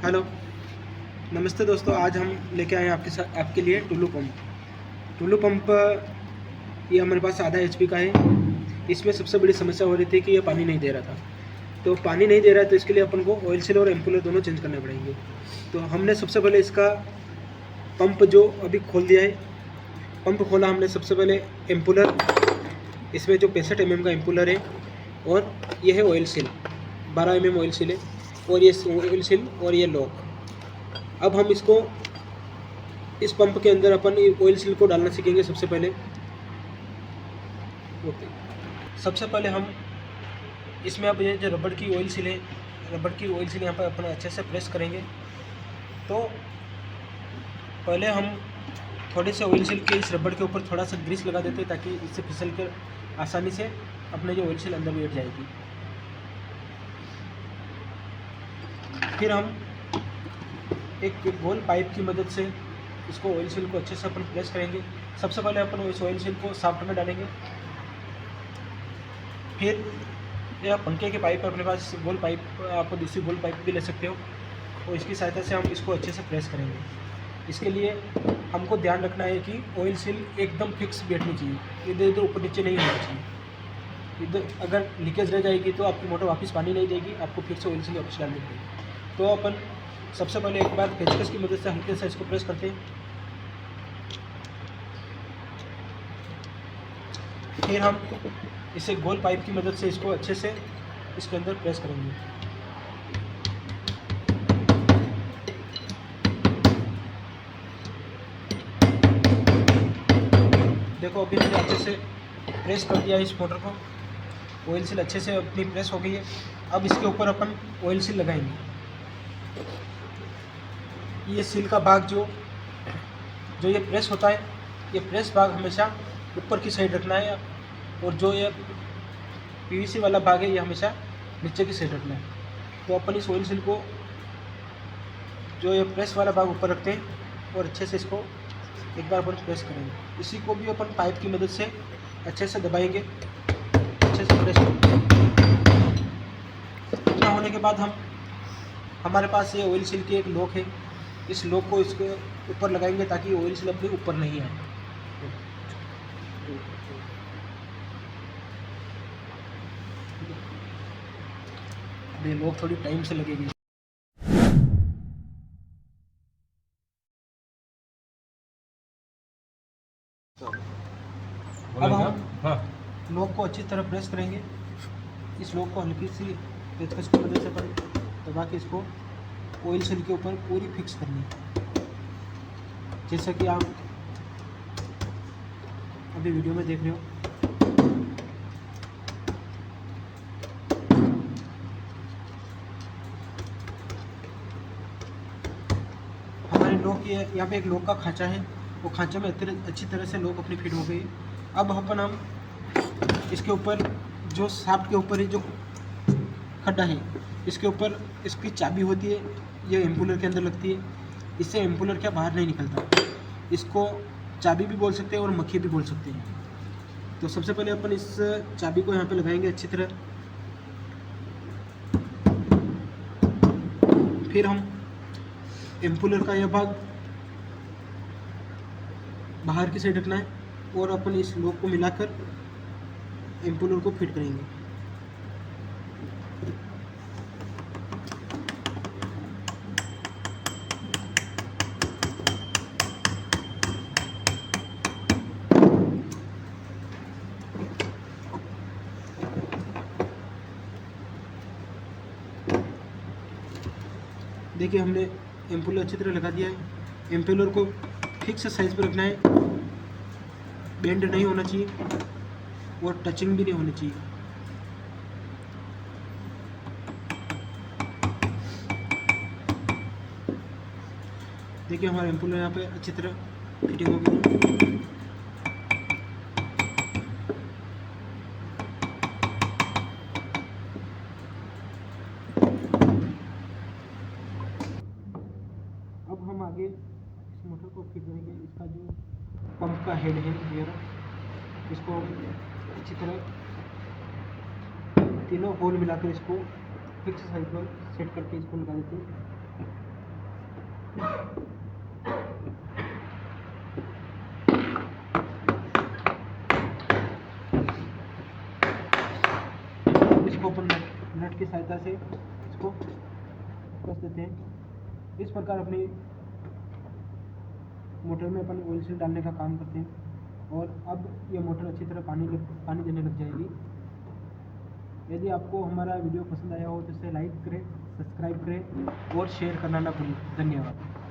Hello, नमस्ते दोस्तों। आज हम लेके आए हैं आपके लिए टुल्लू पंप। टुल्लू पंप ये हमारे पास आधा एचपी का है। इसमें सबसे बड़ी समस्या हो रही थी कि ये पानी नहीं दे रहा था। तो पानी नहीं दे रहा है तो इसके लिए अपन को ऑयल सील और एम्पूलर दोनों चेंज करने पड़ेंगे। तो हमने सबसे पहले इसका पंप जो अभी खोल दिया है, पंप खोला हमने सबसे पहले एम्पूलर। इसमें जो 65 mm का एम्पूलर है और ये है oil seal, 12 mm oil seal है और ये ऑयल सील और ये लॉक। अब हम इसको इस पंप के अंदर अपन ऑयल सील को डालना सीखेंगे। सबसे पहले हम इसमें अब ये जो रबड़ की ऑयल सील है, रबड़ की ऑयल सील यहाँ पर अपन अच्छे से प्रेस करेंगे। तो पहले हम थोड़े से ऑयल सील के इस रबड़ के ऊपर थोड़ा सा ग्रीस लगा देते हैं ताकि इससे फिसल कर आसानी से अपने जो ऑयल सील अंदर बैठ जाएगी। फिर हम एक गोल पाइप की मदद से इसको ऑयल सील को अच्छे से अपन प्रेस करेंगे। सबसे पहले अपन इस ऑयल सील को शाफ्ट में डालेंगे। फिर यह पंखे के पाइप अपने पास गोल पाइप, आप दूसरी गोल पाइप भी ले सकते हो और इसकी सहायता से हम इसको अच्छे से प्रेस करेंगे। इसके लिए हमको ध्यान रखना है कि ऑयल सील एकदम फिक्स बैठनी चाहिए, इधर उधर ऊपर नीचे नहीं होना चाहिए। इधर अगर लीकेज रह जाएगी तो आपकी मोटर वापस पानी नहीं देगी, आपको फिर से ऑयल सील वापस डालनी पड़ेगी। तो अपन सबसे पहले एक बार पेचकस की मदद से हल्के से इसको प्रेस करते हैं। फिर हम इसे गोल पाइप की मदद से इसको अच्छे से इसके अंदर प्रेस करेंगे। देखो अभी मैंने अच्छे से प्रेस कर दिया इस मोटर को, ऑयल सील अच्छे से अपनी प्रेस हो गई है। अब इसके ऊपर अपन ऑयल सील लगाएंगे। ये सील का भाग जो ये प्रेस होता है, ये प्रेस भाग हमेशा ऊपर की साइड रखना है और जो ये पीवीसी वाला भाग है ये हमेशा नीचे की साइड रखना है। तो अपन इस ऑयल सील को जो ये प्रेस वाला भाग ऊपर रखते हैं और अच्छे से इसको एक बार अपन प्रेस करेंगे। इसी को भी अपन पाइप की मदद से अच्छे से दबाएंगे, अच्छे से प्रेस करेंगे। इतना होने के बाद हमारे पास ये ऑयल सील की एक लॉक है, इस लॉक को इसके ऊपर लगाएंगे ताकि ऑयल सील अपने ऊपर नहीं आए। ये लॉक थोड़ी टाइम से लगेगी। अब हम लॉक को अच्छी तरह प्रेस करेंगे। इस लॉक को हल्की सी पेचकस की मदद से दबा के इसको ऑयल सील के ऊपर पूरी फिक्स करनी है, जैसा कि आप अभी वीडियो में देख रहे हो। हमारे लॉक यहाँ पे एक लॉक का खांचा है, वो खांचे में अच्छी तरह से लॉक अपनी फिट हो गई। अब हम इसके ऊपर जो शाफ्ट के ऊपर ही जो खड्डा है, इसके ऊपर इसकी चाबी होती है, ये एम्पूलर के अंदर लगती है। इससे एम्पूलर क्या बाहर नहीं निकलता। इसको चाबी भी बोल सकते हैं और मक्खी भी बोल सकते हैं। तो सबसे पहले अपन इस चाबी को यहाँ पे लगाएंगे अच्छी तरह। फिर हम एम्पूलर का यह भाग बाहर की साइड रखना है और अपन इस लॉक को मिलाकर एम्पूलर को फिट करेंगे। देखिए हमने एम्पूलर अच्छी तरह लगा दिया है। एम्पूलर को फिक्स साइज पर रखना है, बेंड नहीं होना चाहिए और टचिंग भी नहीं होनी चाहिए। देखिए हमारा एम्पूलर यहाँ पे अच्छी तरह फिटिंग हो गई। अब हम आगे इस मोटर को फिट करेंगे। इसका जो पंप का हेड है ये, इसको अच्छी तरह तीनों होल मिलाकर इसको फिक्स साइड पर सेट करके इसको लगा देते हैं। इसको अपन नट की सहायता से इसको कस देते हैं। इस प्रकार अपनी मोटर में अपन ऑयल सील डालने का काम करते हैं और अब ये मोटर अच्छी तरह पानी देने लग जाएगी। यदि आपको हमारा वीडियो पसंद आया हो तो इसे लाइक करें, सब्सक्राइब करें और शेयर करना ना भूलें। धन्यवाद।